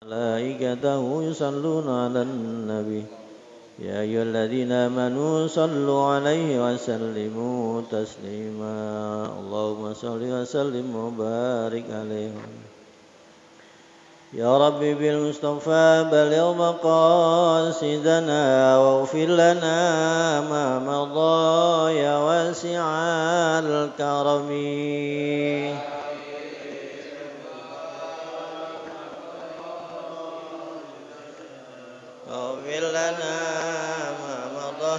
ملائكته يصلون على النبي يا أيها الذين آمنوا صلوا عليه وسلموا تسليما اللهم صل وسلم وبارك عليه يا ربي بالمصطفى بلغ مقاصدنا واغفر لنا ما مضى يا واسع الكرم اغفر لنا ما مضى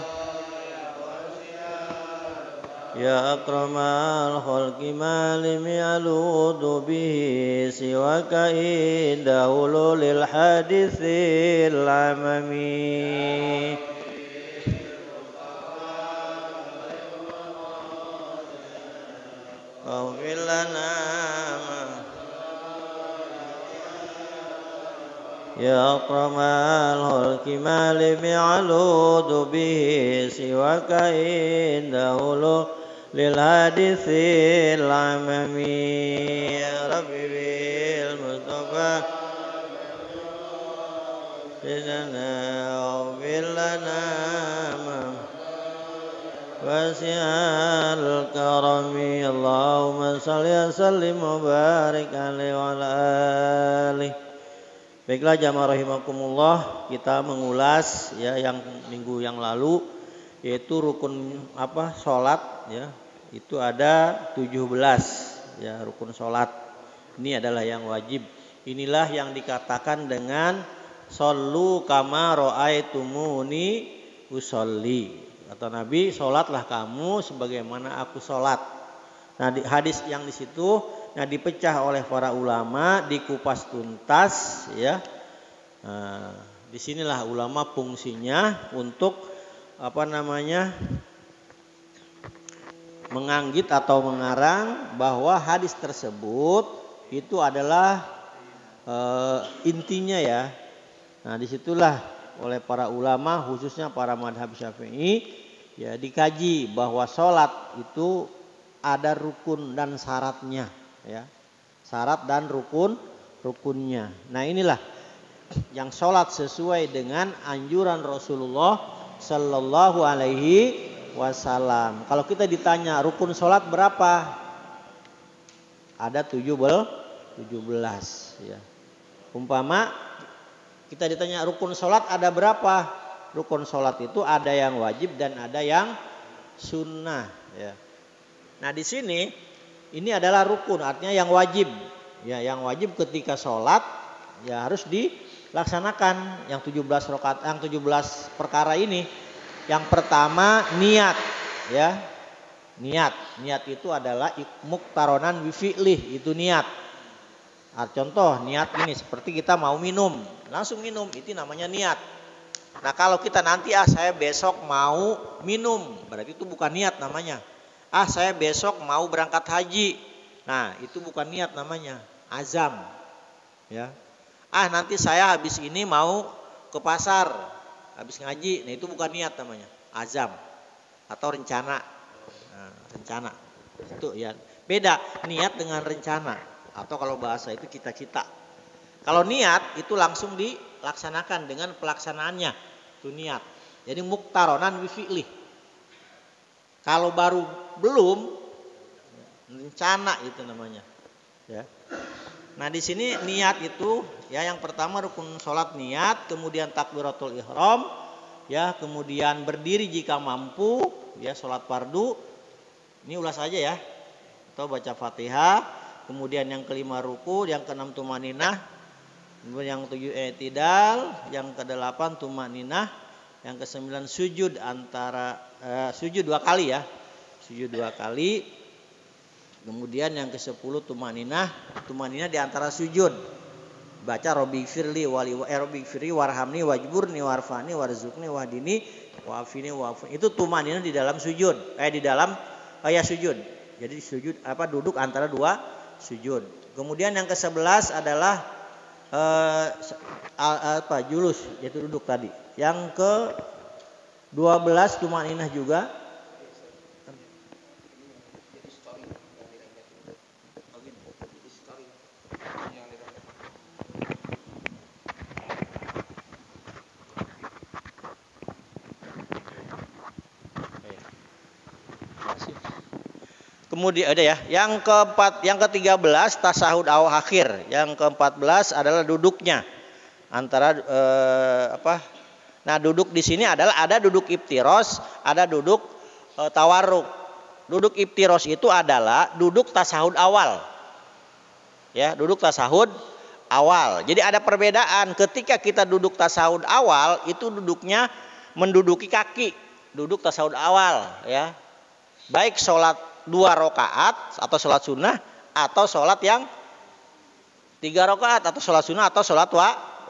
يا أكرم الخلق ما لم يلوذ به سواك عند حلول الحادث العممي اغفر لنا يا أكرم الخلق ما لم يلوذ به سواك عند حلول للحادث العممي يا ربي بالمصطفى سيدنا اغفر لنا واسع الكرم اللهم صل وسلم وبارك عليه وعلى آله. Baiklah jamaah rahimakumullah, kita mengulas ya yang minggu yang lalu yaitu rukun salat ya. Itu ada 17 ya rukun salat. Ini adalah yang wajib. Inilah yang dikatakan dengan shollu kama raaitumuni usolli. Kata Nabi, salatlah kamu sebagaimana aku salat. Nah, di hadis yang di situ dipecah oleh para ulama, dikupas tuntas ya. Nah, disinilah ulama fungsinya untuk menganggit atau mengarang bahwa hadis tersebut itu adalah intinya ya. Nah, disitulah oleh para ulama khususnya para madhab Syafi'i ya dikaji bahwa sholat itu ada rukun dan syaratnya ya. Syarat dan rukunnya. Nah, inilah yang sholat sesuai dengan anjuran Rasulullah Sallallahu Alaihi Wasallam. Kalau kita ditanya rukun sholat berapa? Ada 17 ya. Umpama kita ditanya rukun sholat ada berapa? Rukun sholat itu ada yang wajib dan ada yang sunnah ya. Nah, di sini ini adalah rukun, artinya yang wajib. Ya, yang wajib ketika sholat ya harus dilaksanakan yang 17 rakaat, yang 17 perkara ini. Yang pertama niat ya. Niat itu adalah muktaronan bi fi'lih, itu niat. Contoh niat ini seperti kita mau minum, langsung minum, itu namanya niat. Nah, kalau kita nanti saya besok mau minum, berarti itu bukan niat namanya. Saya besok mau berangkat haji. Nah, itu bukan niat namanya, azam. Ya. Nanti saya habis ini mau ke pasar, habis ngaji. Nah, itu bukan niat namanya, azam atau rencana. Nah, rencana. Itu ya. Beda niat dengan rencana atau kalau bahasa itu cita-cita. Kalau niat itu langsung dilaksanakan dengan pelaksanaannya. Itu niat. Jadi muktaronan bi fi'lih. Kalau baru belum rencana itu namanya ya. Nah, di sini niat itu ya yang pertama rukun salat niat, kemudian takbiratul ihram ya, kemudian berdiri jika mampu ya salat fardu. Ini ulas aja ya. Atau baca Fatihah, kemudian yang kelima ruku, yang keenam tumaninah, kemudian yang ketujuh i'tidal, yang kedelapan tumaninah, yang kesembilan sujud sujud 2 kali ya. Sujud 2 kali. Kemudian yang ke-10 tumaninah di antara sujud. Baca Rabbighfirli Rabbighfirli warhamni wajburni warfani warzuqni wahdini wa'afini wa'afini. Itu tumaninah di dalam sujud. Di dalam sujud. Jadi sujud duduk antara 2 sujud. Kemudian yang ke-11 adalah julus, yaitu duduk tadi. Yang ke-12 tumaninah juga. Kemudian ada ya, yang ke-13 tasahud awal akhir, yang ke-14 adalah duduknya antara Nah, duduk di sini adalah ada duduk iftiros, ada duduk tawarruk. Duduk iftiros itu adalah duduk tasahud awal. Ya, duduk tasahud awal. Jadi ada perbedaan ketika kita duduk tasahud awal itu duduknya menduduki kaki, duduk tasahud awal ya. Baik sholat 2 rakaat atau sholat sunnah atau sholat yang 3 rakaat atau sholat sunnah atau sholat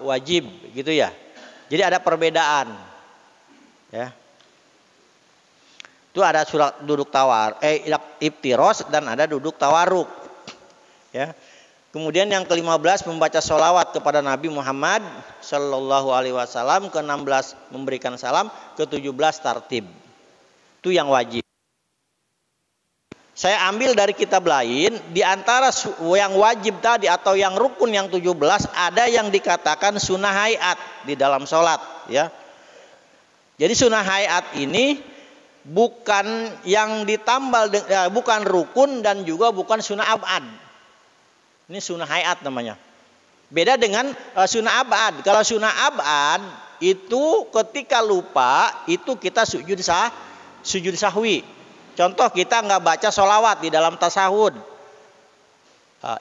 wajib gitu ya. Jadi ada perbedaan ya. Itu ada surat duduk iftiros dan ada duduk tawarruk ya. Kemudian yang ke-15 membaca sholawat kepada Nabi Muhammad Sallallahu Alaihi Wasallam, ke-16 memberikan salam, ke-17 tartib. Itu yang wajib. Saya ambil dari kitab lain, di antara yang wajib tadi atau yang rukun yang 17 ada yang dikatakan sunnah hayat di dalam sholat ya. Jadi sunnah hayat ini bukan yang ditambal, bukan rukun dan juga bukan sunnah abad. Ini sunnah hayat namanya. Beda dengan sunnah abad. Kalau sunnah abad itu ketika lupa itu kita sujud sahwi. Contoh kita nggak baca sholawat di dalam tasahud,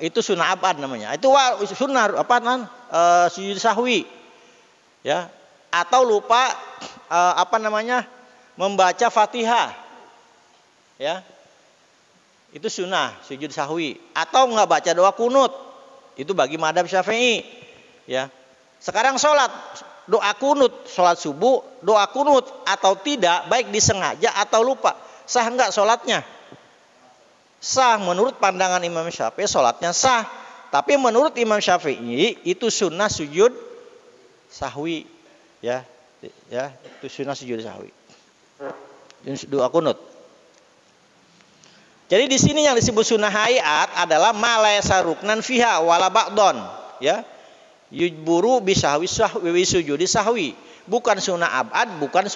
itu sunnah abad namanya. Itu sunnah sujud sahwi, ya. Atau lupa membaca fatihah, ya. Itu sunnah sujud sahwi. Atau nggak baca doa kunut, itu bagi madhab Syafi'i, ya. Sekarang sholat doa kunut, sholat subuh doa kunut atau tidak, baik disengaja atau lupa. Sah enggak sholatnya? Sah menurut pandangan Imam Syafi'i, sholatnya sah. Tapi menurut Imam Syafi'i itu sunnah sujud sahwi, ya, itu sunnah sujud sahwi. Doa kunut. Jadi di sini yang disebut sunnah hayat adalah malaysa ruknan fiha wala ba'don, ya. Yujburu bisahwi sujudi sahwi. Bukan sunnah abad, bukan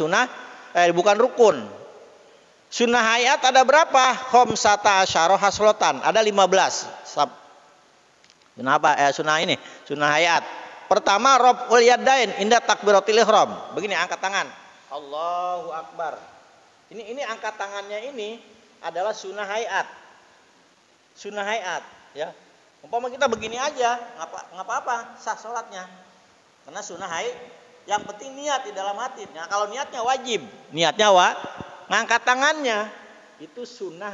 rukun. Sunnah hayat ada berapa? Khamsata asyara haslotan. Ada 15. Kenapa? Sunnah ini, sunnah hayat. Pertama, raf'ul yadain inda takbiratul ihram. Begini, angkat tangan. Allahu Akbar. Ini angkat tangannya ini adalah sunnah hayat. Sunnah hayat, ya. Umpama kita begini aja, nggak apa-apa, sah sholatnya. Karena sunnah hayat. Yang penting niat di dalam hati. Nah, kalau niatnya wajib, ngangkat tangannya itu sunnah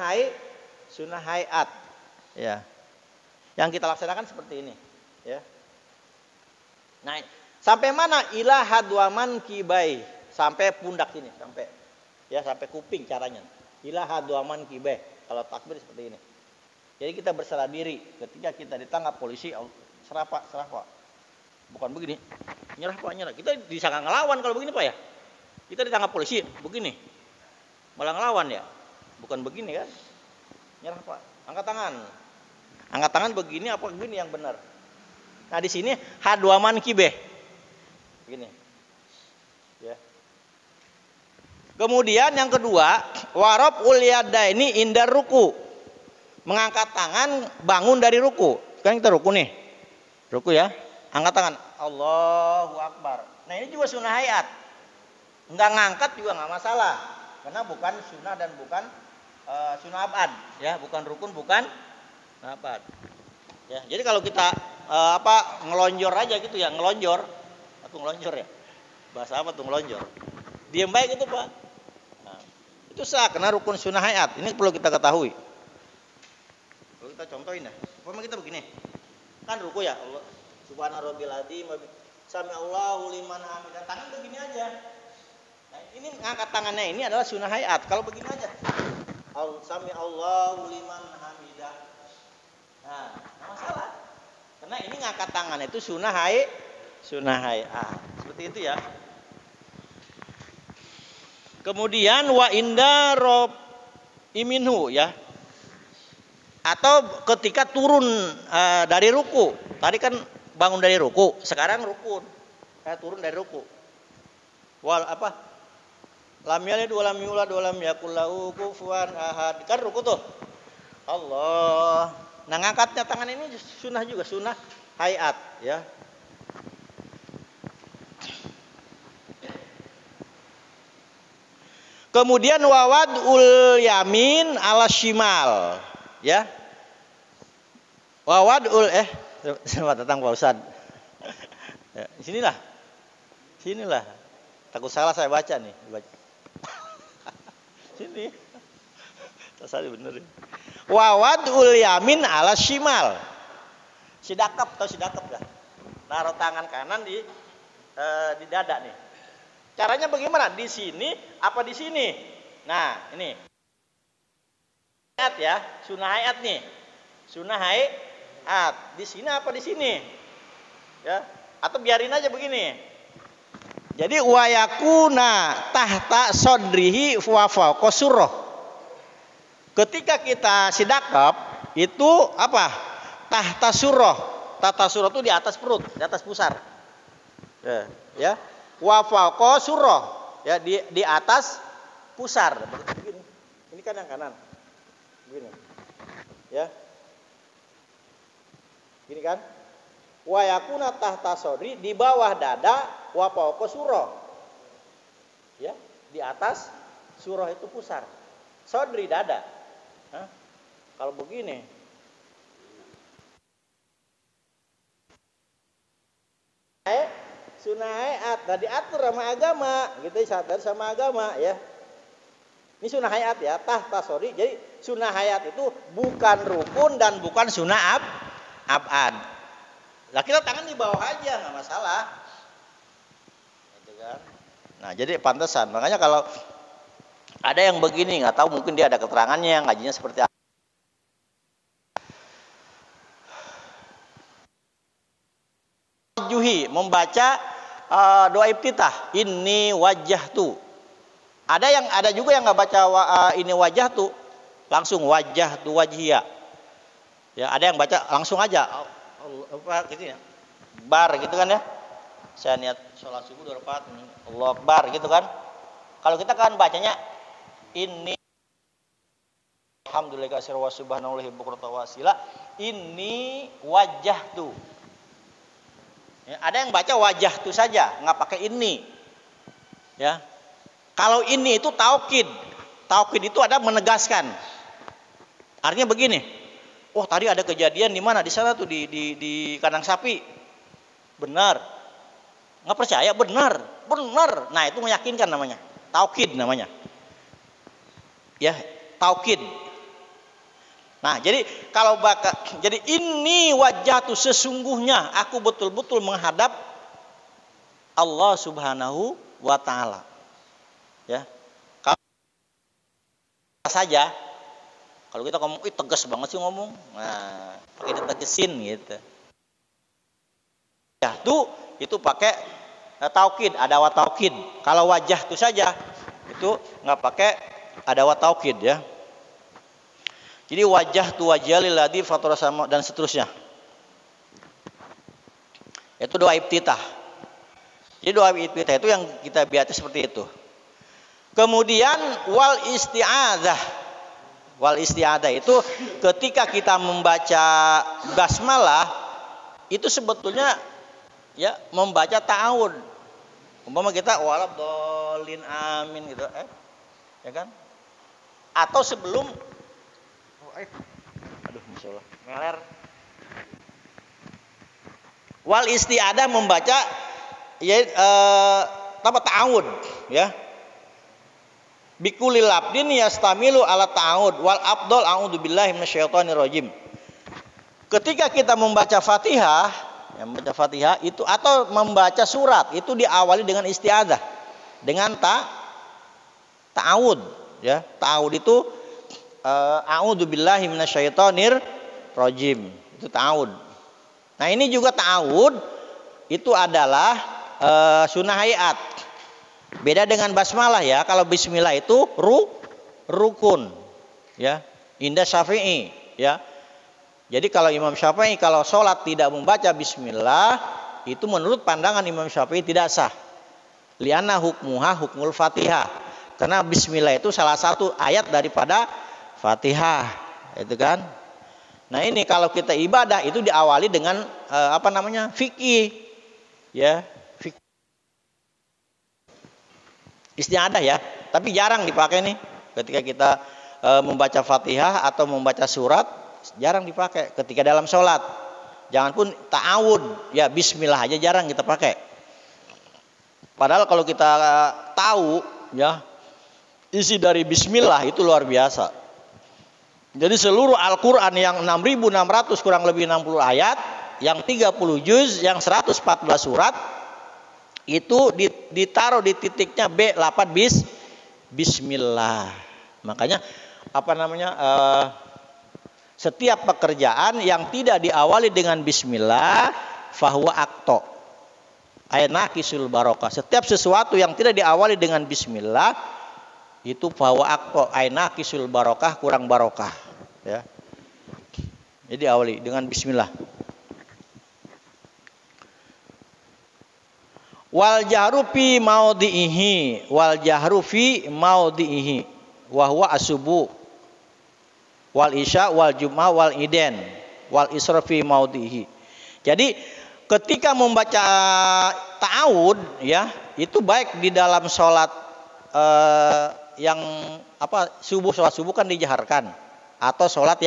hayat, ya. Yang kita laksanakan seperti ini, ya. Nah, sampai mana? Ila hadwaman kibai, sampai pundak sini, sampai kuping caranya. Ila hadwaman kibai. Kalau takbir seperti ini. Jadi kita berserah diri ketika kita ditangkap polisi, serah Pak. Bukan begini. Nyerah. Kita disangka ngelawan kalau begini Pak ya. Kita ditangkap polisi begini. Malah ngelawan ya, bukan begini kan? Nyerah Pak, angkat tangan begini apa begini yang benar? Nah di sini hadwaman kibeh, begini, ya. Kemudian yang kedua, warab ulyada ini indar ruku, mengangkat tangan bangun dari ruku. Kan kita ruku nih, ya, angkat tangan, Allahu Akbar. Nah ini juga sunnah hayat, nggak ngangkat juga nggak masalah. Karena bukan sunnah dan bukan sunnah abad, ya, bukan rukun, bukan abad. Ya, jadi kalau kita ngelonjor aja gitu ya, ngelonjor ya. Bahasa apa tuh ngelonjor? Diam baik itu Pak. Nah, itu sah karena rukun sunnah hayat. Ini perlu kita ketahui. Kalau kita contohin ya, umpama kita begini, kan ruku ya, Allah Subhanarabbil azim, sami Allahu liman hamidah, tangan begini aja. Nah, ini ngangkat tangannya ini adalah sunnah hayat. Kalau begini aja, sami Allahu liman hamidah. Nah, nggak masalah. Karena ini ngangkat tangan itu sunnah hayat. Seperti itu ya. Kemudian wa inda rob iminhu ya. Atau ketika turun dari ruku. Tadi kan bangun dari ruku, sekarang rukun. Turun dari ruku. Lam yalid wa lam yulad wa lam yakul lahu kufuwan ahad. Kan ruku tuh. Allah. Nah, ngangkatnya tangan ini sunnah juga, sunnah hayat ya. Kemudian wawadul yamin ala shimal ya. Wawadul selamat datang Pak Ustad. Ya, sinilah. Sinilah. Takut salah saya baca nih, baca. Sini. Tadi bener. Wawadul yamin ala shimal. Sidakap atau sidakap dah. Naruh tangan kanan di dada nih. Caranya bagaimana? Di sini apa di sini? Nah, ini. Hayat ya, sunnah hayat nih. Sunnah hayat. Di sini apa di sini? Ya, atau biarin aja begini. Jadi wayakuna tahta sodrihi wa fawqa surrah. Ketika kita sidakap itu apa? Tahta surrah. Tahta surrah itu di atas perut, di atas pusar. Ya. Wa fawqa surrah. Ya, di atas pusar. Begini. Ini kan yang kanan. Begini. Ya. Gini kan? Wa yakuna tahta sodri, di bawah dada, wa fawqa surrah. Ya, di atas surrah itu pusar. Sodri dada. Hah? Kalau begini. Sunnah hayat, nah diatur sama agama, gitu sadar sama agama ya. Ini sunnah hayat ya, tahta sodri. Jadi sunnah hayat itu bukan rukun dan bukan sunnah abad. Lah kita tangan di bawah aja nggak masalah. Gitu kan. Nah, jadi pantesan. Makanya kalau ada yang begini nggak tahu, mungkin dia ada keterangannya, ngajinya seperti apa. Juhi membaca doa iftitah, ini wajah tuh. Ada juga yang nggak baca ini wajah tuh, langsung wajah tuh wajhiya. Ya, ada yang baca langsung aja. Apa gitu ya, bar gitu kan ya, saya niat sholat subuh 2 rakaat Allah Akbar gitu kan. Kalau kita kan bacanya ini alhamdulillah kasir wa subhanallahi bukrata wasila, ini wajah tuh ya, ada yang baca wajah tuh saja nggak pakai ini ya. Kalau ini itu taukid itu ada menegaskan, artinya begini. Oh, tadi ada kejadian di mana? Di sana tuh di kandang sapi. Benar. Nggak percaya? Benar. Nah, itu meyakinkan namanya. Taukid namanya. Ya, taukid. Nah, jadi jadi ini wajah tuh sesungguhnya aku betul-betul menghadap Allah Subhanahu wa taala. Ya. Kalau saja kalau kita ngomong, tegas banget sih ngomong. Nah, pakai ditegesin gitu. Ya, itu pakai taukid, adawat taukid. Kalau wajah itu saja, itu nggak pakai adawat taukid ya. Jadi wajah tu wajhalil ladzi fatara sama dan seterusnya. Itu doa iftitah. Jadi doa iftitah itu yang kita biasa seperti itu. Kemudian wal isti'adzah itu ketika kita membaca basmalah itu sebetulnya ya membaca ta'awud. Umpama kita waladhdallin amin gitu ya kan? Atau sebelum masyaallah meler. Wal isti'adzah membaca ya ta'awud ya. Bikulil abdin yastamilu ala ta'awud wal afdal a'udzubillahi minasyaitonir rajim. Ketika kita membaca Fatihah, itu atau membaca surat itu diawali dengan isti'adzah, dengan ta'awud ya. Ta'awud itu a'udzubillahi minasyaitonir rajim. Itu ta'awud. Nah, ini juga ta'awud itu adalah sunnah hayat. Beda dengan basmalah ya. Kalau bismillah itu rukun ya. Indah Syafi'i ya. Jadi kalau Imam Syafi'i kalau sholat tidak membaca bismillah, itu menurut pandangan Imam Syafi'i tidak sah. Lianna hukmuha hukmul Fatihah. Karena bismillah itu salah satu ayat daripada Fatihah, itu kan. Nah, ini kalau kita ibadah itu diawali dengan fikih, ya. Istiadah ya, tapi jarang dipakai nih. Ketika kita membaca Fatihah atau membaca surat, jarang dipakai ketika dalam sholat. Jangan pun ta'awud, ya bismillah aja jarang kita pakai. Padahal kalau kita tahu ya isi dari bismillah itu luar biasa. Jadi seluruh Al-Quran yang 6.600 kurang lebih 60 ayat, yang 30 juz, yang 114 surat, itu ditaruh di titiknya B, lapan bismillah. Makanya setiap pekerjaan yang tidak diawali dengan bismillah fahuwa akto aynakisul barokah. Setiap sesuatu yang tidak diawali dengan bismillah itu fahuwa akto aynakisul barokah, kurang barokah, ya. Jadi awali dengan bismillah. Wal jahru fi maudhihi wa huwa asubu wal isya wal jum'ah wal iden wal isra fi maudhihi. Jadi ketika membaca ta'awud ya, itu baik di dalam sholat yang subuh, sholat subuh kan dijaharkan, atau sholat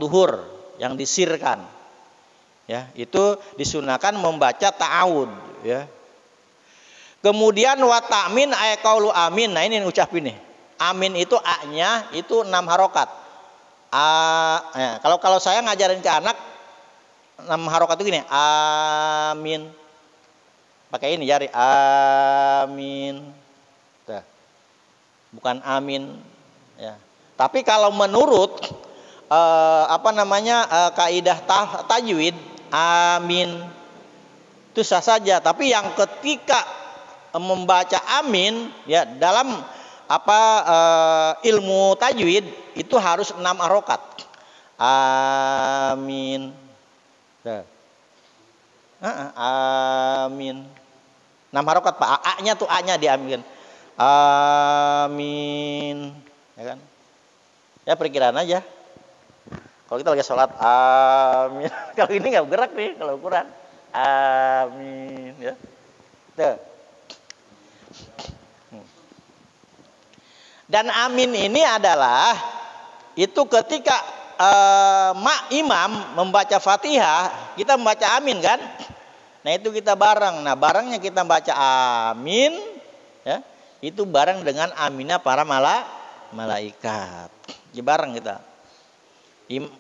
duhur yang disirkan, ya, itu disunahkan membaca ta'awud, ya. Kemudian wa ta'min ay qaulu amin. Nah, ini ucapin nih. Amin itu a-nya itu 6 harokat. Ya, kalau saya ngajarin ke anak 6 harokat itu gini, amin. Pakai ini jari, amin. Tuh. Bukan amin, ya. Tapi kalau menurut kaidah tajwid, amin itu sah saja. Tapi yang ketika membaca amin ya dalam ilmu tajwid itu harus 6 harokat. Amin. Amin. 6 harokat Pak. A-nya tuh A-nya diambil. Amin. Ya kan? Ya perkiraan aja. Kalau kita lagi sholat amin. Kalau ini nggak bergerak nih kalau ukuran. Amin. Ya. Tuh. Dan amin ini adalah itu ketika imam membaca Fatihah, kita membaca amin kan? Nah, itu kita bareng. Nah, barengnya kita baca amin, ya. Itu bareng dengan aminnya para malaikat. Jadi bareng kita.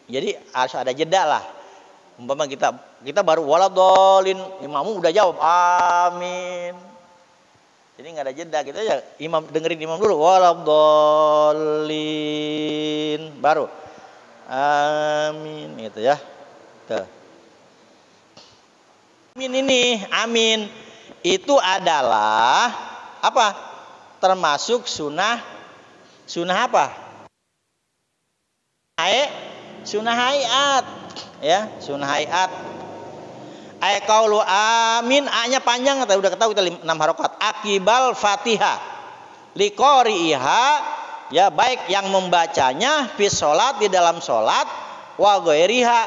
Jadi harus ada jeda lah. Umpama kita baru waladolin, imammu udah jawab amin. Jadi nggak ada jeda, kita aja dengerin imam dulu waladolin, baru amin gitu ya. Tuh. Amin itu adalah apa? Termasuk sunnah apa? Sunnah hayat, ya, sunnah hayat. Qaulu amin, a-nya panjang, kita udah ketahui 6 harokat. Akibal Fatihah liqori'iha, ya, baik yang membacanya fi sholat, di dalam sholat, wa ghairiha,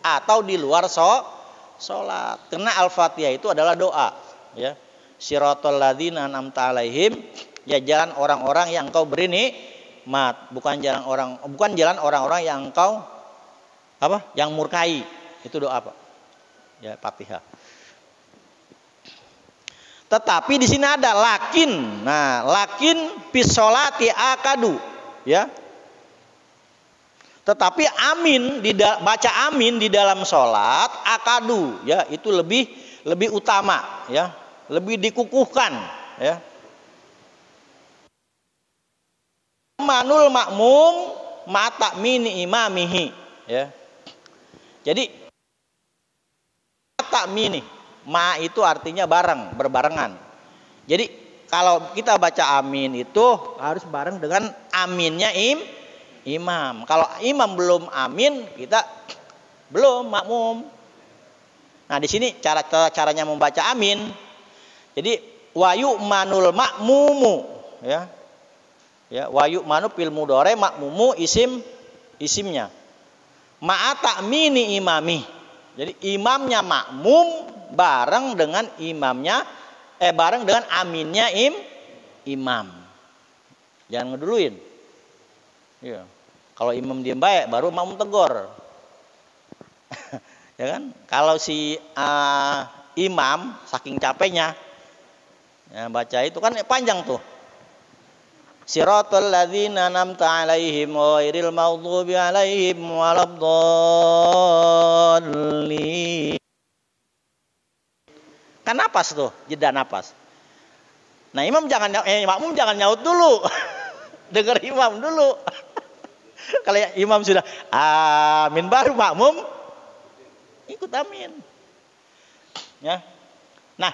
atau di luar sholat. Karena Al-Fatihah itu adalah doa, ya. Siratal ladzina an'amta alaihim, ya, jalan orang-orang yang engkau beri nikmat, bukan jalan orang-orang yang engkau yang murkai. Itu doa apa? Ya, Fatihah. Tetapi di sini ada lakin. Nah, lakin pisolati akadu, ya. Tetapi baca amin di dalam sholat akadu, ya, itu lebih utama, ya, lebih dikukuhkan, ya. Manul makmum mata mini imamihi, ya. Jadi mini, ma itu artinya berbarengan. Jadi kalau kita baca amin itu harus bareng dengan aminnya imam. Kalau imam belum amin, kita belum makmum. Nah, di sini caranya membaca amin. Jadi wayu manul makmumu, ya. Ya, wa yu'manu fil mudhari makmumu isimnya. Ma'a ta'mini imami. Jadi imamnya makmum bareng dengan bareng dengan aminnya imam. Jangan ngeduluin. Ya. Kalau imam diem baik baru makmum tegur. Ya kan? Kalau si imam saking capeknya ya, baca itu kan panjang tuh. Siratal ladzina an'amta 'alaihim ghairil maghdubi 'alaihim waladdallin. Kan napas tuh, jeda napas. Nah, makmum jangan nyaut dulu. Dengar imam dulu. Kalau imam sudah amin baru makmum ikut amin. Ya. Nah,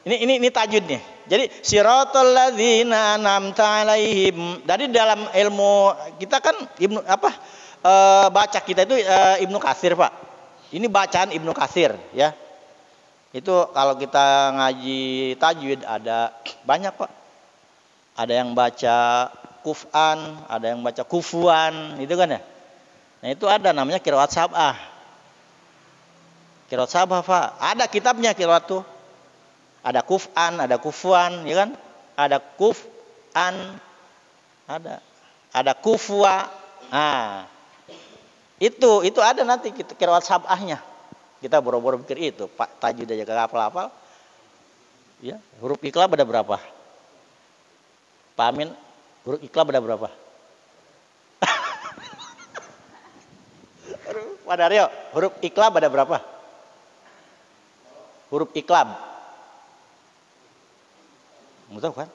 ini tajwid nih. Jadi siratal ladzina an'amta 'alaihim. Dari dalam ilmu kita kan baca kita itu Ibnu Katsir, Pak. Ini bacaan Ibnu Katsir, ya. Itu kalau kita ngaji tajwid ada banyak, Pak. Ada yang baca kuf'an, ada yang baca kufuan, itu kan ya. Nah, itu ada namanya qiraat sab'ah. Qiraat sab'ah, Pak. Ada kitabnya qiraat tuh. Ada kuf'an, ada kufuan, ya kan? Ada kuf'an, ada kufwa. Nah, itu ada nanti qiraat sab'ahnya. Kita boro-boro pikir itu, Pak tajwid aja kagak hafal-hafal. Ya, huruf iqlab ada berapa? Pak Amin, huruf iqlab ada berapa? Pak Daryo, huruf iqlab ada berapa? Huruf iqlab. Nggak tahu kan?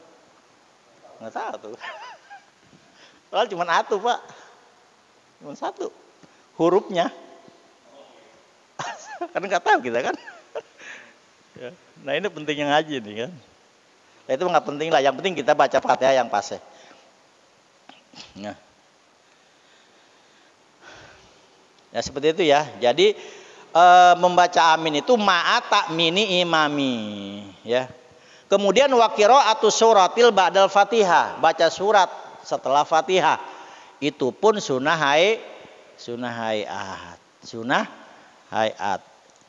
Nggak tahu tuh. Soalnya cuma satu, Pak. Cuma satu. Hurufnya. Karena nggak tahu kita kan. Ya. Nah, ini pentingnya ngaji nih kan. Nah, itu nggak penting lah. Yang penting kita baca Fatihah yang pas. Nah. Ya seperti itu ya. Jadi membaca amin itu ma'a ta'mini imami, ya. Kemudian wa qira'atu suratil ba'dal Fatihah, baca surat setelah Fatihah. Itu pun sunnah hayat.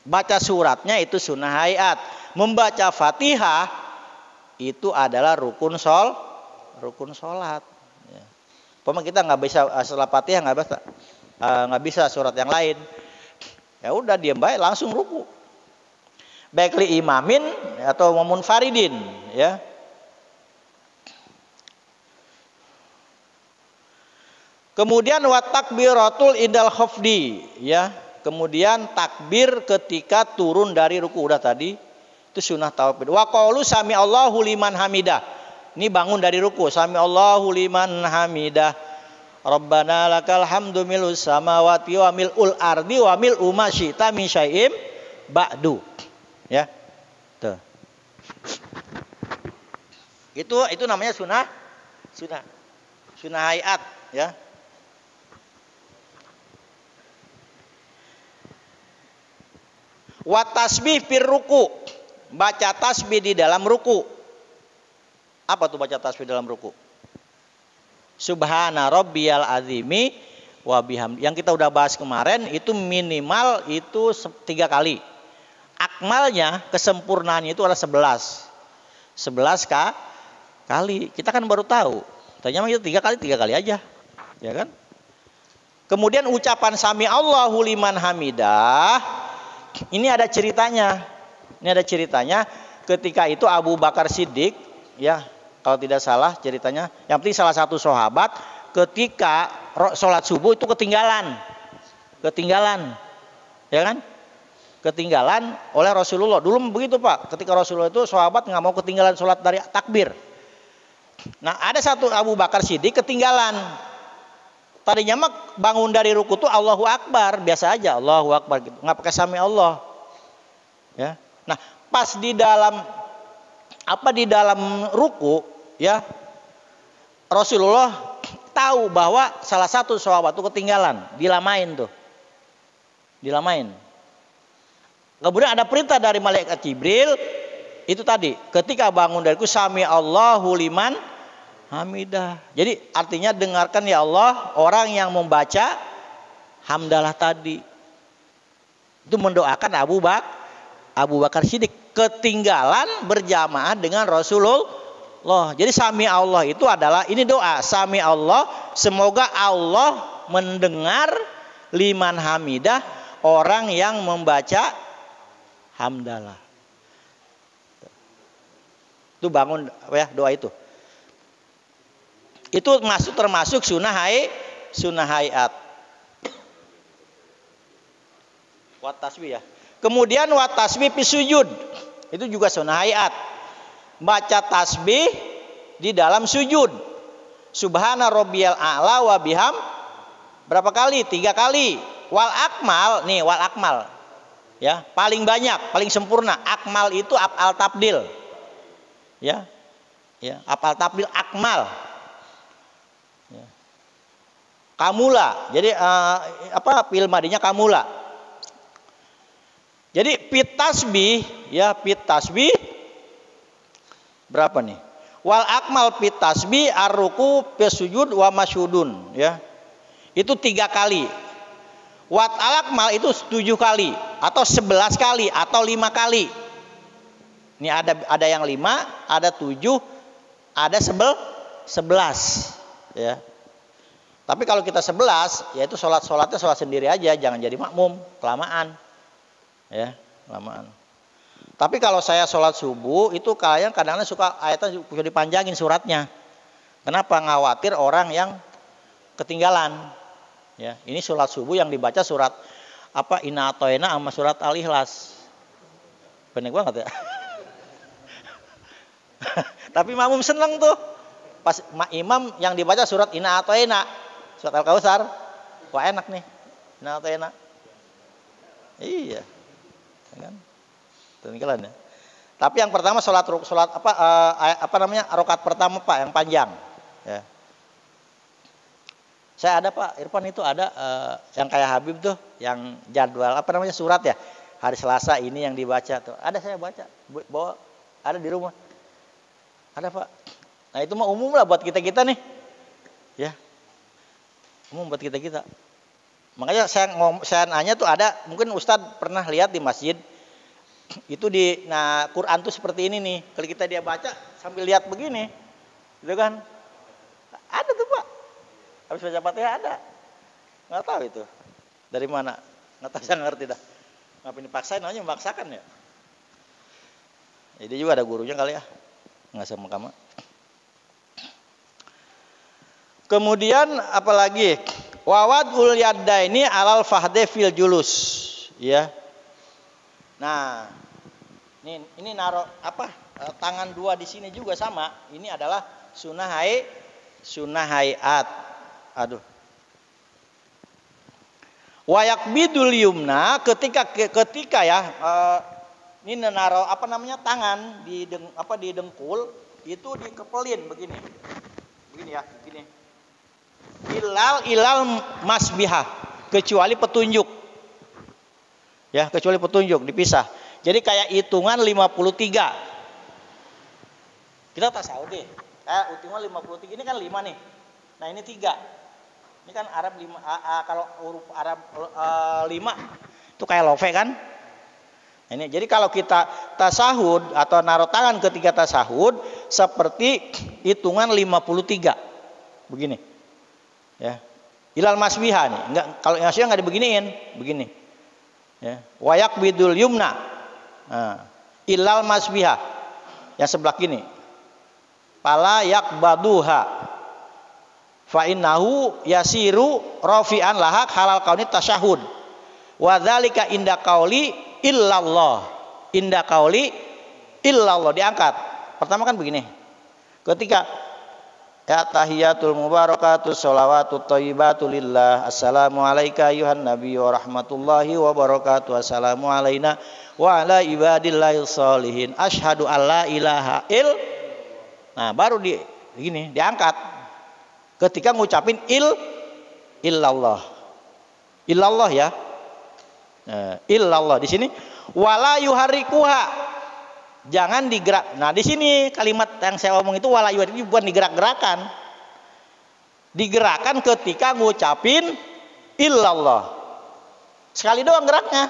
Baca suratnya itu sunnah hayat. Membaca Fatihah itu adalah rukun salat. Ya. Pokoknya kita nggak bisa setelah Fatihah nggak bisa surat yang lain. Ya udah diam baik langsung ruku. Baik li imamin atau munfaridin, ya. Kemudian wa takbiratul indal khafdi, ya. Kemudian takbir ketika turun dari ruku, udah tadi itu sunnah tauhid. Wa qaulu sami Allahu liman hamidah. Ini bangun dari ruku, sami Allahu liman hamidah. Rabbana lakal hamdu milus samawati wa milul ardi wa mil'u ma syi'ta min syai'im ba'du. Ya. Tuh. Itu namanya sunnah hayat, ya. Wa tasbih fir ruku. Baca tasbih di dalam ruku. Apa tuh baca tasbih dalam ruku? Subhana rabbiyal azimi wa bihamdi. Yang kita udah bahas kemarin itu minimal itu 3 kali. Akmalnya, kesempurnaannya itu adalah 11 kali. Kita kan baru tahu. Ternyata itu 3 kali aja, ya kan? Kemudian ucapan sami Allahu liman hamidah. Ini ada ceritanya. Ketika itu Abu Bakar Siddiq, ya, kalau tidak salah ceritanya. Yang penting salah satu sahabat ketika sholat subuh itu ketinggalan, ya kan? Ketinggalan oleh Rasulullah. Dulu begitu, Pak. Ketika Rasulullah itu sahabat nggak mau ketinggalan sholat dari takbir. Nah, ada satu Abu Bakar Siddiq ketinggalan. Tadinya mah bangun dari ruku tuh Allahu Akbar, biasa aja Allahu Akbar gitu. Nggak pakai sami Allah. Ya. Nah, pas di dalam ruku, ya, Rasulullah tahu bahwa salah satu sahabat itu ketinggalan, dilamain. Kemudian ada perintah dari malaikat Jibril itu tadi, ketika bangun dari ruku sami Allahu liman hamidah. Jadi artinya dengarkan ya Allah orang yang membaca hamdalah tadi. Itu mendoakan Abu Bakar Siddiq ketinggalan berjamaah dengan Rasulullah. Jadi sami Allah itu adalah ini doa sami Allah, semoga Allah mendengar liman hamidah orang yang membaca hamdalah. Itu bangun ya doa itu. Itu termasuk sunnah hayat. Wat tasbih ya. Kemudian wat tasbih fi sujud. Itu juga sunnah hayat. Baca tasbih di dalam sujud. Subhana rabbiyal a'la wa biham berapa kali? 3 kali. Wal akmal, nih wal akmal. Ya, paling banyak, paling sempurna. Akmal itu af'al tabdil. Ya. Ya, af'al tabdil akmal. Ya. Kamula. Jadi fi'il madinya kamula. Jadi fit tasbih ya, fit tasbih berapa nih? Wal akmal fit tasbih ar-ruku fi sujud wa masyudun ya. Itu 3 kali. Wat al-akmal itu 7 kali atau 11 kali atau 5 kali. Ini ada yang 5, ada 7, ada 11 ya. Tapi kalau kita 11 yaitu sholatnya sholat sendiri aja, jangan jadi makmum, kelamaan. Ya, kelamaan. Tapi kalau saya sholat subuh itu kalian kadang-kadang suka ayatnya suka dipanjangin suratnya. Kenapa? Khawatir orang yang ketinggalan. Ya, ini sholat subuh yang dibaca surat Inna atoena sama surat Al-Ikhlas. Pendek banget ya. Tapi makmum seneng tuh. Pas imam yang dibaca surat Inna atoena, surat Al-Kautsar. Wah enak nih. Inna atoena. Iya. Kan? Ketinggalan ya. Tapi yang pertama sholat rakaat pertama Pak yang panjang. Ya. Saya ada Pak Irfan itu ada yang kayak Habib tuh yang jadwal surat ya hari Selasa ini yang dibaca tuh ada saya baca bawa ada di rumah ada Pak. Nah itu mah umum lah buat kita nih ya, umum buat kita. Makanya saya nanya tuh ada mungkin Ustadz pernah lihat di masjid itu Quran tuh seperti ini nih kalau kita dia baca sambil lihat begini gitu kan ada tuh Pak. Habis baca Fatihah ada. Nggak tahu itu. Dari mana? Nggak tahu, saya ngerti dah. Ngapain dipaksain, namanya memaksakan ya. Jadi juga ada gurunya kali ya. Nggak sama kamu. Kemudian apalagi? Wawadul yaddaini alal fahde fil julus. Ya. Nah, ini naruh tangan 2 di sini juga sama. Ini adalah sunnah hayat. Aduh. Wayak bidul yumna ketika ya ini naruh tangan di dengkul itu dikepelin begini ya begini. Ilal masbihah kecuali petunjuk ya dipisah. Jadi kayak hitungan 53. Kita tasawuf deh. Hitungan 53 ini kan 5 nih. Nah ini 3. Ini kan Arab 5, kalau huruf Arab 5 itu kayak love kan? Ini jadi kalau kita tasahud atau naruh tangan ketika tasahud seperti hitungan 53. Begini. Ya. Ilal masbiha nih. Enggak, kalau masbiha enggak dibeginiin, begini. Ya. Wayak bidul yumna. Nah, ilal masbiha. Yang sebelah kini. Pala yakbaduha. Fa innahu yasiru rafi'an lahak halal kauni tasyahud. Wa dzalika inda qauli illallah. Inda qauli illallah diangkat. Pertama kan begini. Ketika ya tahiyatul mubarakatus sholawatut thayyibatu lillah. Assalamu alayka ayuhan nabiy wa rahmatullahi wa barakatuh. Assalamu alayna wa ala ibadillahis sholihin. Asyhadu alla ilaha Nah, baru begini diangkat. Ketika ngucapin illallah. Illallah ya. Illallah di sini wala yuharikuha. Jangan digerak. Nah, di sini kalimat yang saya omong itu wala yu'addi bukan digerak-gerakan. Digerakkan ketika ngucapin illallah. Sekali doang geraknya.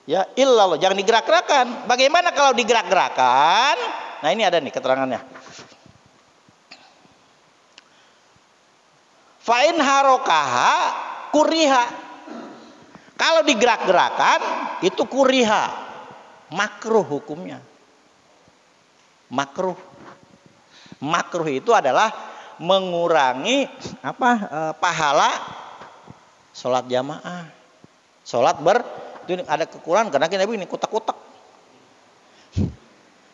Ya, illallah, jangan digerak-gerakan. Bagaimana kalau digerak-gerakan? Nah, ini ada nih keterangannya. Fa'in harokaha kuriha. Kalau digerak-gerakan itu kuriha, makruh hukumnya. Makruh. Makruh itu adalah mengurangi pahala sholat jamaah. Sholat itu ada kekurangan karena kita ini kotak-kotak.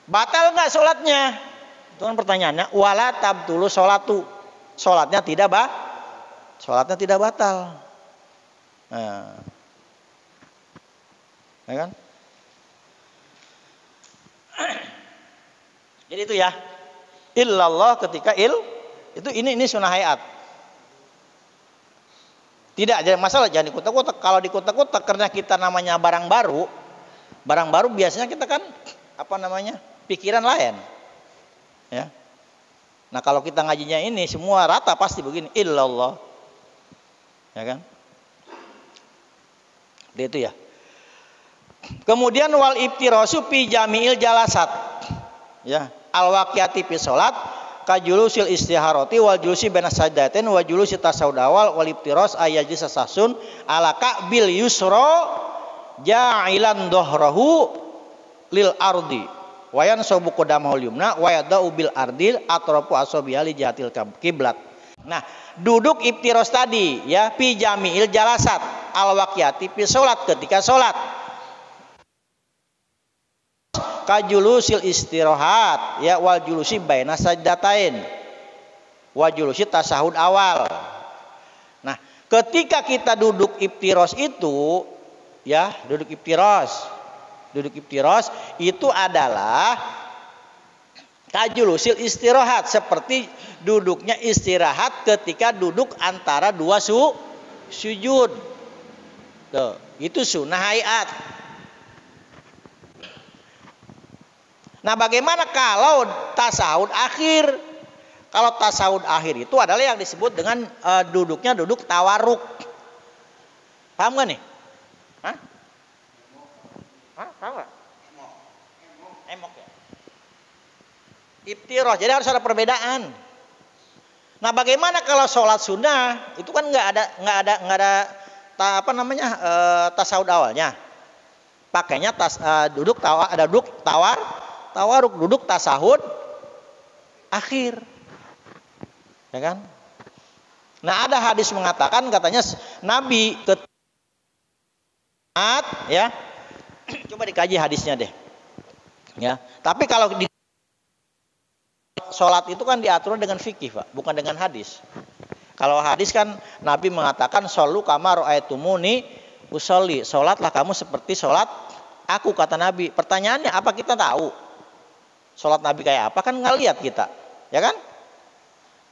Batal nggak sholatnya? Itu kan pertanyaannya. Wala tabtulu sholatu. Sholatnya tidak batal. Nah, ya kan? Jadi itu ya. Illallah ketika itu ini sunnah hayat. Tidak jadi masalah jangan dikotak-kotak. Kalau dikotak-kotak karena kita namanya barang baru biasanya kita kan pikiran lain. Ya. Nah, kalau kita ngajinya ini semua rata pasti begini, illallah. Ya kan? Itu ya. Kemudian wal iftirasu fi jami'il jalasat. Ya, al waqiati fi salat kajulusil istiharati wal julusi baina sajdatain wa julusi tasawud awal wal iftiras ayajlis sasun ala ka'bil yusra ja'ilan dhahrahu lil ardi wa yansabu qadamahu yumna wa yada'u bil ardil atrafu asabihi li jihatil kiblat. Nah, duduk iftiras tadi ya fi jami'il jalasat al waqiati fi salat ketika salat kajulusil istirahat ya wal julusi baina sajdatain wa julusi tasahud awal. Nah, ketika kita duduk iftiras itu ya, duduk iftiras itu adalah kajulusil istirahat, seperti duduknya istirahat ketika duduk antara dua sujud. Tuh, itu sunnah hayat. Nah, bagaimana kalau tasawud akhir? Kalau tasawud akhir itu adalah yang disebut dengan duduknya duduk tawaruk. Paham gak nih? Hah? Paham gak? Emok ya. Iftiroh. Jadi harus ada perbedaan. Nah, bagaimana kalau sholat sunnah? Itu kan nggak ada tasawud awalnya. Pakainya duduk tawaruk, duduk tasahud akhir, ya kan? Nah, ada hadis mengatakan katanya Nabi ya, coba dikaji hadisnya deh, ya. Tapi kalau di sholat itu kan diatur dengan fikih, Pak, bukan dengan hadis. Kalau hadis kan Nabi mengatakan shollu kama ra'aitumuni usolli, sholatlah kamu seperti sholat aku, kata Nabi. Pertanyaannya, apa kita tahu sholat Nabi kayak apa? Kan nggak lihat kita, ya kan?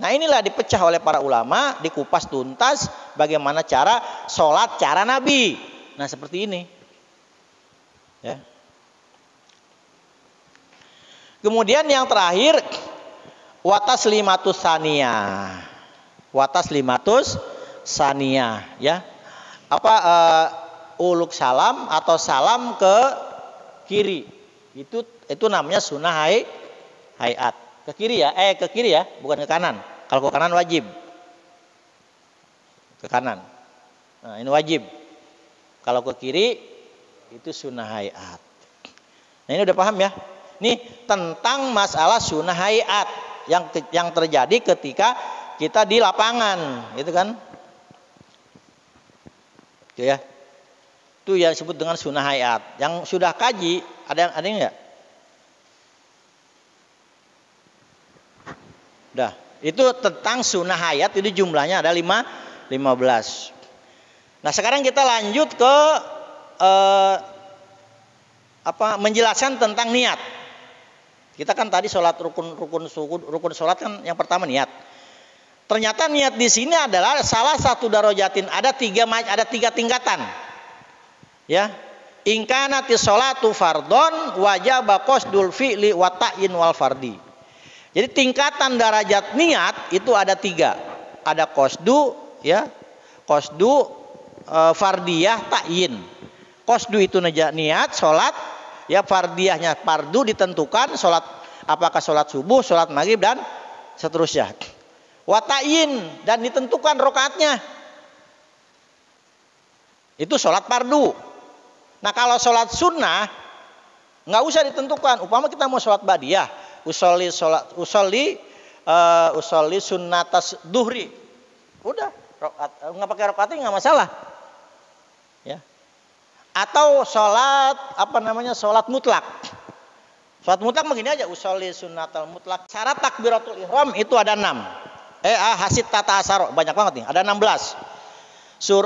Nah, inilah dipecah oleh para ulama, dikupas tuntas bagaimana cara sholat cara Nabi. Nah, seperti ini, ya. Kemudian yang terakhir watas limatus saniyah, ya. Uluk salam atau salam ke kiri. Itu namanya sunnah hayat. Ke kiri ya, bukan ke kanan. Kalau ke kanan wajib. Ke kanan. Nah, ini wajib. Kalau ke kiri itu sunnah hayat. Nah, ini udah paham ya? Ini tentang masalah sunnah hayat yang terjadi ketika kita di lapangan, gitu kan? Itu ya. Itu yang disebut dengan sunnah hayat. Yang sudah kaji, ada yang enggak? Udah. Itu tentang sunnah hayat, itu jumlahnya ada 15. Nah, sekarang kita lanjut ke menjelaskan tentang niat. Kita kan tadi sholat rukun sholat kan yang pertama niat. Ternyata niat di sini adalah salah satu darajatin, ada tiga tingkatan. Ya. In kanati sholatu fardhon wajaba qasdul fi'li wa ta'yin wal fardi. Jadi tingkatan derajat niat itu ada 3. Ada qasdu ya. Qasdu fardiyah ta'yin. Qasdu itu niat salat, ya fardiyahnya fardu ditentukan salat apakah salat subuh, salat maghrib dan seterusnya. Wa ta'yin dan ditentukan rakaatnya. Itu salat fardu. Nah, kalau salat sunnah nggak usah ditentukan. Umpama kita mau salat badiyah, usolli sunnatas duhri. Udah, nggak pakai rakaatnya nggak masalah. Ya. Atau sholat sholat mutlak. Sholat mutlak begini aja, usolli sunnatal mutlak. Syarat takbiratul ihram itu ada 6. Hasid tata asaro banyak banget nih, ada 16.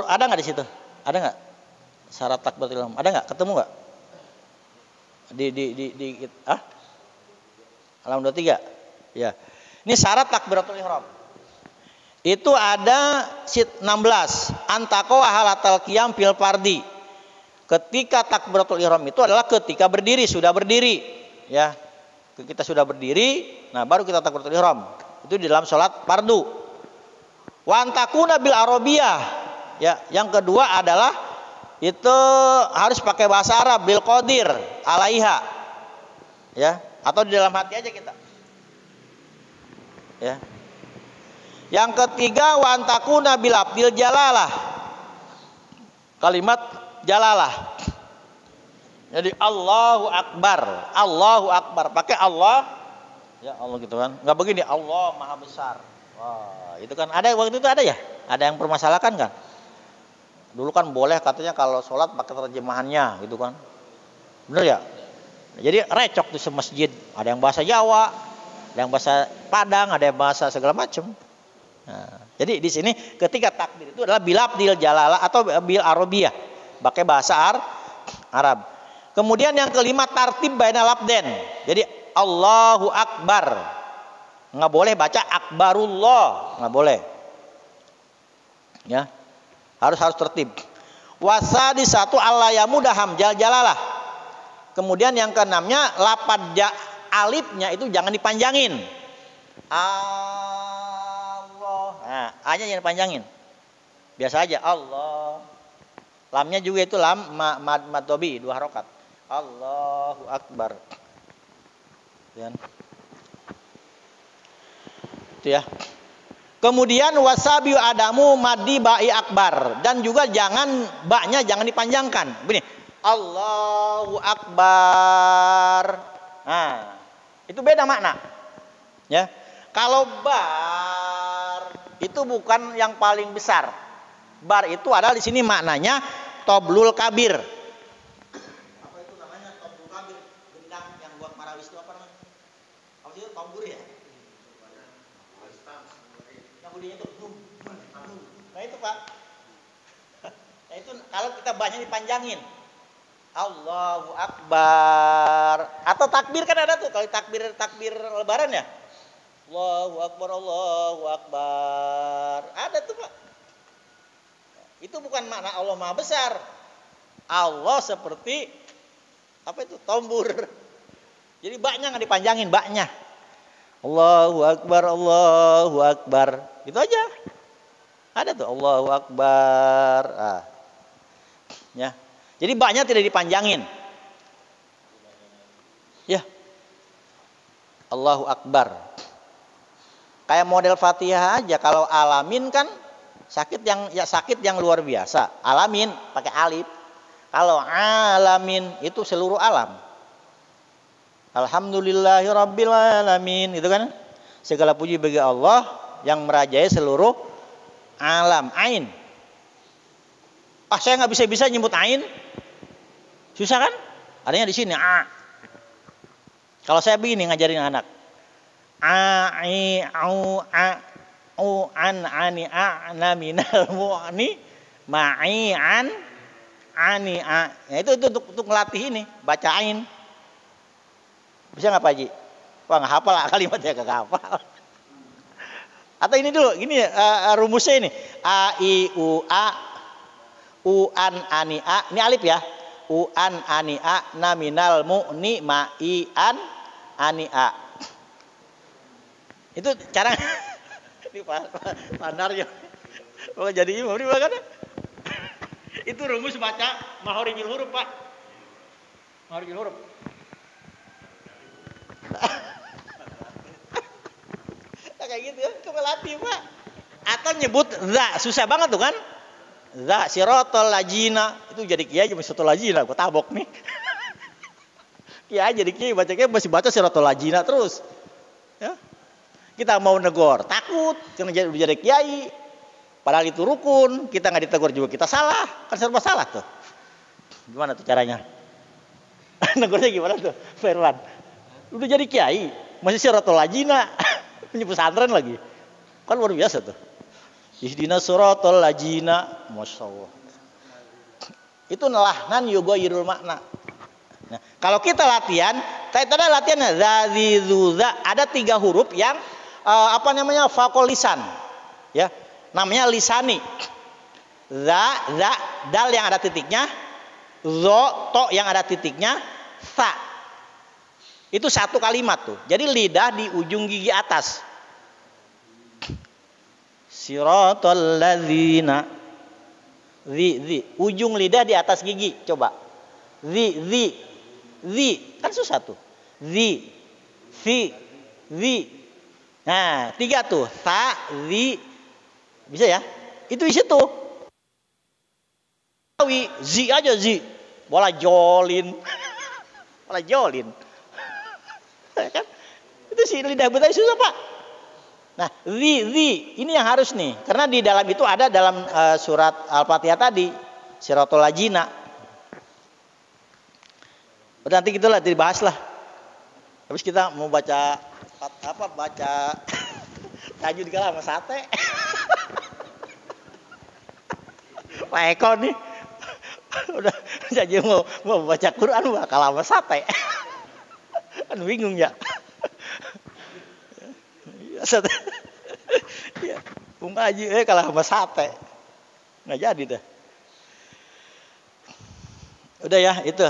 Ada nggak di situ? Ada nggak? Syarat takbiratul ihram ada nggak? Ketemu nggak? Di halaman 23. Ya. Ini syarat takbiratul ihram. Itu ada 16. Antaqo halatal qiyam fil fardi. Ketika takbiratul ihram itu adalah ketika berdiri, sudah berdiri, ya. Kita sudah berdiri, nah baru kita takbiratul ihram. Itu di dalam salat fardu. Wa antakuna bil arabiyah. Ya, yang kedua adalah itu harus pakai bahasa Arab bil qadir alaiha. Ya, atau di dalam hati aja kita. Ya. Yang ketiga wa antakuna bil abdil jalalah. Kalimat jalalah. Jadi Allahu Akbar, Allahu Akbar, pakai Allah, ya Allah gitu kan, nggak begini Allah Maha Besar. Wah, itu kan ada waktu itu ada ya, ada yang permasalahkan kan. Dulu kan boleh katanya kalau sholat pakai terjemahannya gitu kan, bener ya. Jadi recok di semasjid, ada yang bahasa Jawa, ada yang bahasa Padang, ada yang bahasa segala macam. Nah, jadi di sini ketika takbir itu adalah bil abdil jalalah atau bil arabiyah. Pakai bahasa Arab. Kemudian yang kelima tartib bainal abden. Jadi Allahu Akbar. Nggak boleh baca akbarullah, nggak boleh. Ya. Harus tertib. Wasadi satu Allah yamudah hamjal jalalah. Kemudian yang keenamnya lapad alifnya itu jangan dipanjangin. Allah. Nah, A-nya jangan dipanjangin. Biasa aja Allah. Lamnya juga itu lam mad dobi 2 harokat. Allahu Akbar. Itu ya. Kemudian wasabiu adamu madi ba'i akbar, dan juga baknya jangan dipanjangkan. Begini. Allahu Akbar. Nah, itu beda makna. Ya. Kalau bar itu bukan yang paling besar. Bar itu adalah di sini maknanya toblul kabir. Apa itu namanya toblul kabir? Gendang yang buat marawis itu apa namanya? Apa itu tombur ya? Yang bunyinya itu nah itu Pak. Nah itu kalau kita banyak dipanjangin. Allahu Akbar. Atau takbir kan ada tuh, kalau takbir lebaran ya. Allahu Akbar, Allahu Akbar. Ada tuh Pak. Itu bukan makna Allah Maha Besar. Allah seperti apa itu? Tombur. Jadi baknya nggak dipanjangin, baknya. Allahu Akbar, Allahu Akbar. Itu aja. Ada tuh Allahu Akbar. Ya. Jadi baknya tidak dipanjangin. Ya. Allahu Akbar. Kayak model Fatihah aja. Kalau alamin kan sakit yang luar biasa. Alamin pakai alif. Kalau alamin itu seluruh alam. Alhamdulillahirabbil alamin, itu kan segala puji bagi Allah yang merajai seluruh alam. Ain. Saya nggak bisa nyebut ain. Susah kan? Adanya di sini a. Kalau saya begini ngajarin anak. A i au a u an ani a na minal mu'ni ma'i an ani a. Ya, itu untuk ngelatih ini, bacain. Bisa nggak Pak Haji? Wah nggak hafal kalimatnya, nggak hafal. Atau ini dulu, ini rumusnya ini. A I U A U an ani a. Ini alif ya. uan ania naminal mu'ni ma'ian ania. Itu cara ini pandar ya. Kalau jadi imam ini kan itu rumus baca mahorijul huruf, Pak. Mahorijul huruf. Kayak gitu ya, kemelatih, Pak. Atau nyebut za, susah banget tuh kan? Za sirotol lajina, itu jadi kiai cuma sirotol lajina, gua tabok nih. Kiai jadi kiai bacanya masih baca sirotol lajina terus. Ya. Kita mau negor, takut karena jadi kiai. Padahal itu rukun, kita nggak ditegur juga kita salah, kan serba salah tuh. Gimana tuh caranya? Negornya gimana tuh, Firman? Udah jadi kiai, masih sirotol lajina, punya pesantren lagi, kan luar biasa tuh. Ihdina siratal lajina, masya Allah. Itu nelahnan yugoyirul makna. Nah, kalau kita latihan, tadi latihan zazizuza, ada 3 huruf yang fakol lisan, ya, namanya lisani. Za, dal yang ada titiknya, zo, to yang ada titiknya, sa. Itu satu kalimat tuh. Jadi lidah di ujung gigi atas. Siratal ladzina. Ujung lidah di atas gigi. Coba. Zi. Kan susah tuh. Zi. Nah, 3 tuh. Sa, zi. Bisa ya? Itu di situ. Zi aja zi. Bola jolin. Kan? Itu sih lidah buta susah, Pak. Nah, zi ini yang harus nih, karena di dalam itu ada dalam surat Al-Fatihah tadi, siratal lajina. Nanti gitulah dibahas lah. Habis kita mau baca tajwid kalah sama sate. Pak Eko nih udah janji mau baca Quran bakal sama sate. Kan bingung ya. Ya, ngaji kalah sama sate. Nggak jadi dah. Udah ya, itu.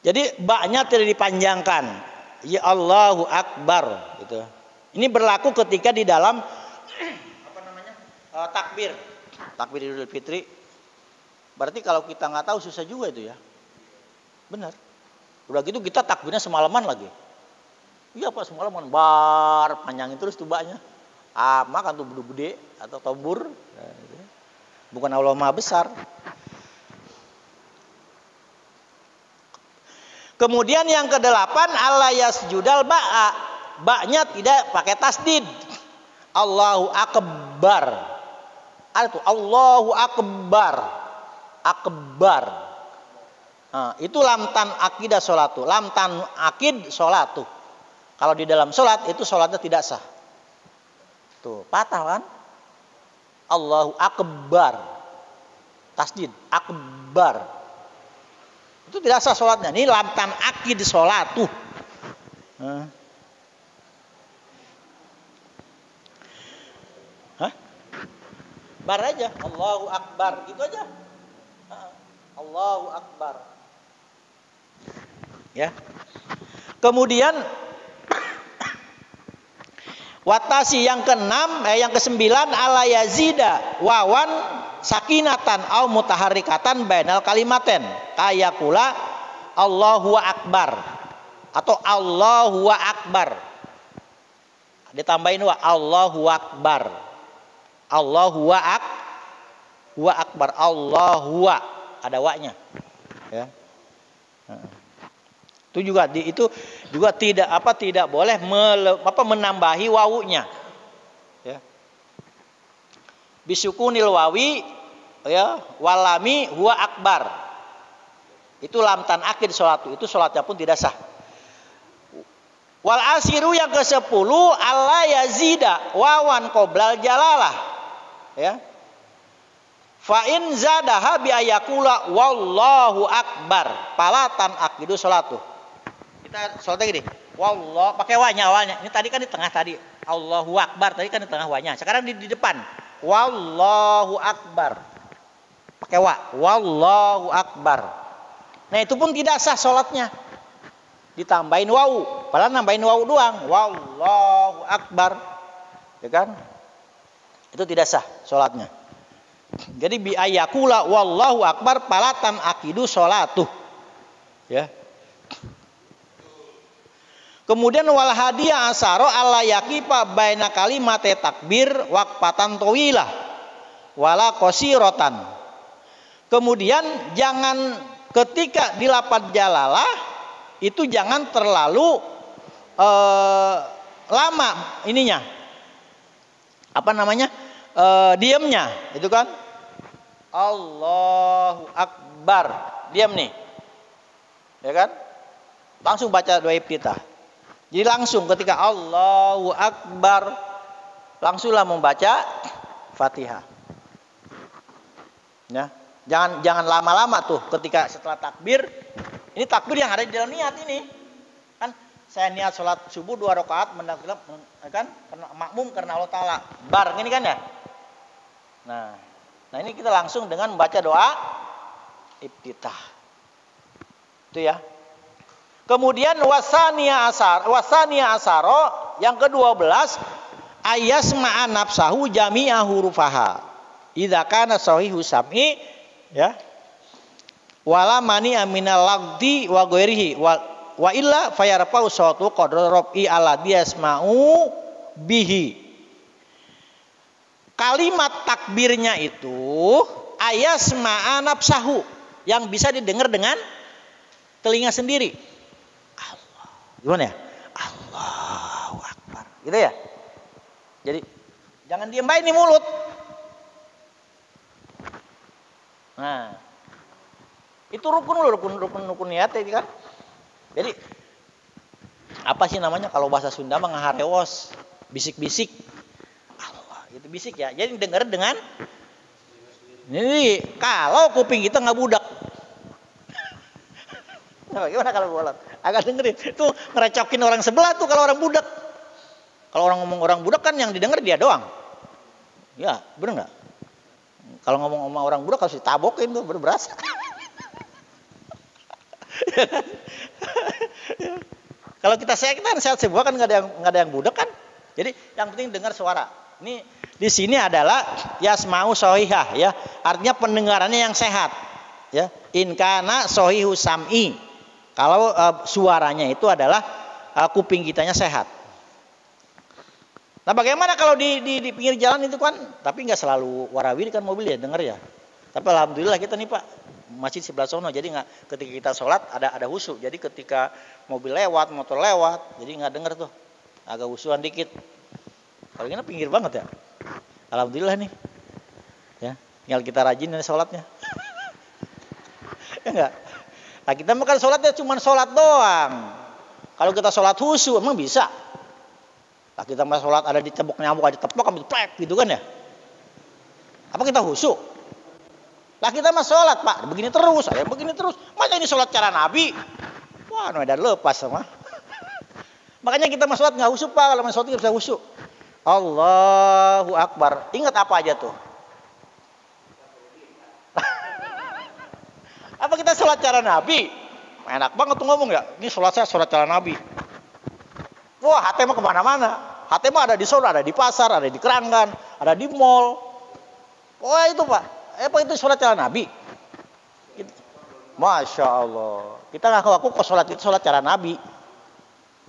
Jadi baknya tidak dipanjangkan. Ya Allahu Akbar gitu. Ini berlaku ketika di dalam takbir. Takbir Idul Fitri. Berarti kalau kita nggak tahu susah juga itu ya. Benar. Udah gitu kita takbirnya semalaman lagi. Iya Pak, semalaman bar panjangin terus tuh baknya. Makan tuh gede atau tobur. Bukan Allah Maha Besar. Kemudian yang ke-8 Allah yasjudal ba'a. Ba'nya tidak pakai tasdid. Allahu Akbar. Ada tuh Allahu Akbar. Akbar. Nah, itu lamtan akidah sholatu. Lamtan akid sholatu. Kalau di dalam sholat itu sholatnya tidak sah. Tuh patah kan? Allahu Akbar. Tasdid Akbar. Itu tidak sah sholatnya. Ini lamtan akid sholatu. Bar aja. Allahu Akbar. Gitu aja. Allahu Akbar. Ya. Kemudian watasi yang ke-9 ala yazida wawan sakinatan au mutaharrikatan bainal kalimaten kayakula Allahu Akbar atau Allahu Akbar. Ditambahin wa Allahu Akbar. Allahu Akbar. Allahu ada wa-nya. Ya. Itu juga tidak boleh menambahi wawunya. Ya. Bisukunil wawi ya walami huwa akbar. Itu lamtan akid sholatu. Itu sholatnya pun tidak sah. Wal asiru yang ke-10 alla yazida wawan qoblal jalalah. Ya. Fa in zadaha bi ayakula wallahu akbar. Palatan akidu sholatu. Kita sholatnya gini. Wallah pakai wanya awalnya. Ini tadi kan di tengah tadi. Allahu Akbar tadi kan di tengah wanya. Sekarang di depan. Wallahu Akbar. pakai wa, wallahu akbar. Nah itu pun tidak sah sholatnya, ditambahin wau, padahal nambahin wau doang, wallahu akbar, ya kan? Itu tidak sah sholatnya. Jadi bi ayakula wallahu akbar palatan akidu sholatuh, ya. Kemudian wal hadiah asaro alla yakifa baina kalimate takbir waqfatan tawilah wala qasiratan. Kemudian jangan ketika di lafaz jalalah itu jangan terlalu lama ininya. Apa namanya? Diamnya, itu kan? Allahu akbar. Diam nih. Ya kan? Langsung baca doa iftitah. Jadi langsung ketika Allahu akbar langsunglah membaca Fatihah. Ya. Jangan lama-lama tuh ketika setelah takbir. Ini takbir yang ada di dalam niat ini. Kan saya niat sholat subuh 2 rakaat mendakilap kan karena makmum karena Allah taala. Bar ini kan ya. Nah ini kita langsung dengan membaca doa iftitah. Itu ya. Kemudian wasania asaro yang ke-12 ayasma'a nafsahu jami'a hurufaha. Idza kana sahihu sam'i ya. Wala mani aminal lagdi wa ghairihi wa illa fayarfa'u sawtu qadra rab'i alladhi yasma'u bihi. Kalimat takbirnya itu ayasma'a nafsahu yang bisa didengar dengan telinga sendiri. Gimana ya? Allahu akbar. Gitu ya? Jadi jangan diem baik nih mulut. Nah, itu rukun niat itu kan. Jadi apa sih namanya kalau bahasa Sunda mah ngaharewos, bisik-bisik. Allah, itu bisik ya. Jadi dengar dengan ini kalau kuping kita nggak budak. Nah, gimana kalau bolot? Agak dengerin. Itu ngerecokin orang sebelah tuh kalau orang budak. Kalau orang ngomong orang budak kan yang didengar dia doang. Ya, bener nggak? Kalau ngomong sama orang budak harus ditabokin tuh berasa. Kalau kita sehat semua kan nggak ada yang budak kan. Jadi yang penting dengar suara. Ini di sini adalah yasma'u shahihah ya. Artinya pendengarannya yang sehat. Ya, in kana shahihu sam'i. Kalau suaranya itu adalah kuping kitanya sehat. Nah bagaimana kalau di pinggir jalan itu kan, tapi nggak selalu warawiri kan mobil ya dengar ya. Tapi alhamdulillah kita nih Pak masjid sebelah sono, jadi nggak ketika kita sholat ada khusyuk. Jadi ketika mobil lewat, motor lewat, jadi nggak dengar tuh, agak khusyuan dikit. Kalau ini pinggir banget ya. Alhamdulillah nih, ya tinggal kita rajin nih sholatnya. Ya enggak. Nah kita makan sholatnya cuma sholat doang. Kalau kita sholat khusyuk emang bisa. Nah kita mah sholat ada dicebok nyamuk aja tepok ambil plek gitu kan ya. Apa kita khusyuk? Lah kita mah sholat Pak begini terus, ada begini terus. Masa ini sholat cara Nabi? Wah udah lepas sama. Makanya kita mah sholat nggak khusyuk Pak. Kalau sholat kita bisa khusyuk. Allahu Akbar. Ingat apa aja tuh? Apa kita sholat cara Nabi? Enak banget tuh ngomong ya. Ini sholat saya sholat cara Nabi. Wah hati mah kemana-mana. Hati mah ada di Solo, ada di pasar, ada di Keranggan, ada di mall. Wah itu Pak. Apa itu sholat cara Nabi? Masya Allah. Kita ngaku kok sholat itu sholat cara Nabi.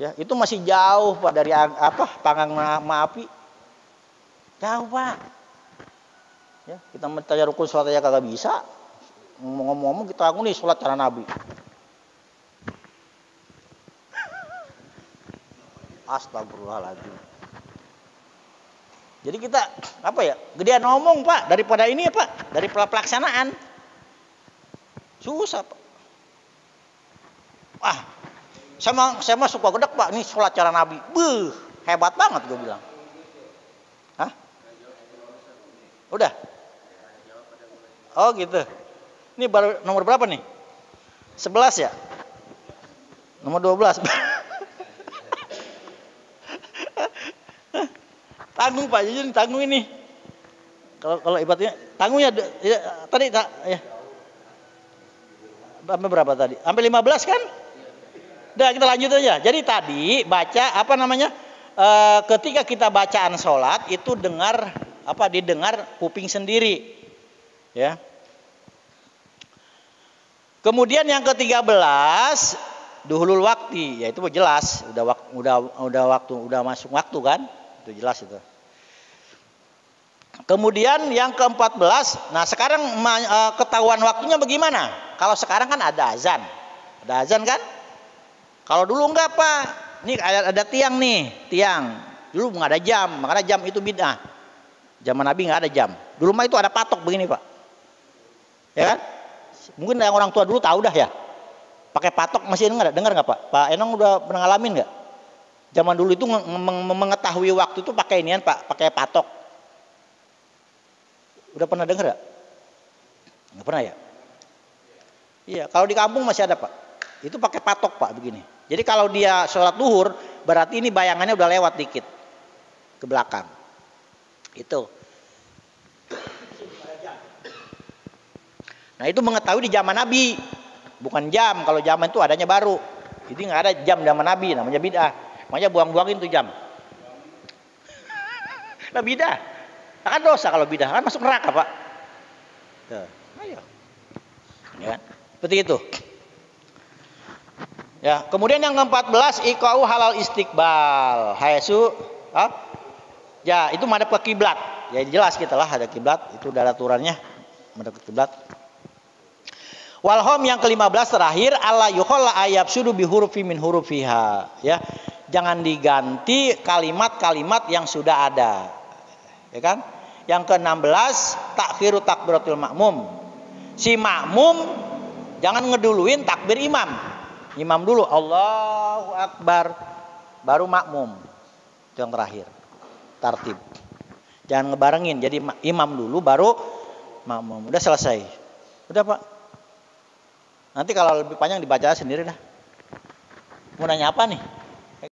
Ya itu masih jauh Pak dari apa panggang api. Jauh Pak. Ya kita mentanya rukun sholat aja kagak bisa. Ngomong-ngomong kita ngaku nih sholat cara Nabi. Astagfirullahaladzim. Jadi kita apa ya gedean ngomong Pak daripada ini ya Pak daripada pelaksanaan. Susah Pak. Wah saya mah suka gedek Pak ini sholat cara Nabi. Beuh hebat banget gue bilang. Hah? Udah? Oh gitu. Ini baru nomor berapa nih? 11 ya? Nomor 12. Tanggung Pak, jadi tanggung ini. Kalau ibaratnya tanggungnya ya, tadi ya. Sampai berapa tadi? Sampai 15 kan? Udah kita lanjut aja. Jadi tadi baca apa namanya? Ketika kita bacaan sholat itu didengar kuping sendiri. Ya. Kemudian yang ke-13 duhulul waktu, yaitu jelas udah masuk waktu kan? Itu jelas itu. Kemudian yang ke-14, nah sekarang ketahuan waktunya bagaimana? Kalau sekarang kan ada azan kan? Kalau dulu enggak Pak, ini ada tiang nih, dulu nggak ada jam, makanya jam itu bid'ah. Zaman Nabi nggak ada jam, dulu mah itu ada patok begini Pak, ya kan? Mungkin yang orang tua dulu tahu dah ya, pakai patok masih dengar nggak Pak? Pak Enong udah pernah ngalamin nggak? Zaman dulu itu mengetahui waktu itu pakai inian Pak, pakai patok. Udah pernah dengar gak? Nggak pernah ya? Iya, kalau di kampung masih ada Pak. Itu pakai patok Pak begini. Jadi kalau dia sholat duhur, berarti ini bayangannya udah lewat dikit ke belakang. Itu. Nah itu mengetahui di zaman Nabi, bukan jam. Kalau zaman itu adanya baru. Jadi nggak ada jam zaman Nabi, namanya bid'ah. Makanya buang-buangin tuh jam. Nah bid'ah. Kan dosa kalau bidah, kan masuk neraka Pak. Ayo. Ya, seperti itu. Ya, kemudian yang ke-14 iqa'u halal istiqbal. Haitsu ya, itu madhab ke kiblat. Ya jelas kita lah ada kiblat, itu ada aturannya madhab ke kiblat. Walhom yang ke-15 terakhir alla yukhalla ayab sudu bi hurufi min hurufiha. Ya. Jangan diganti kalimat-kalimat yang sudah ada. Ya kan? Yang ke-16 takhiru takbiratul makmum. Si makmum jangan ngeduluin takbir imam. Imam dulu Allahu Akbar baru makmum. Itu yang terakhir. Tartib. Jangan ngebarengin. Jadi imam dulu baru makmum. Udah selesai. Udah Pak. Nanti kalau lebih panjang dibaca sendiri dah. Mau nanya apa nih?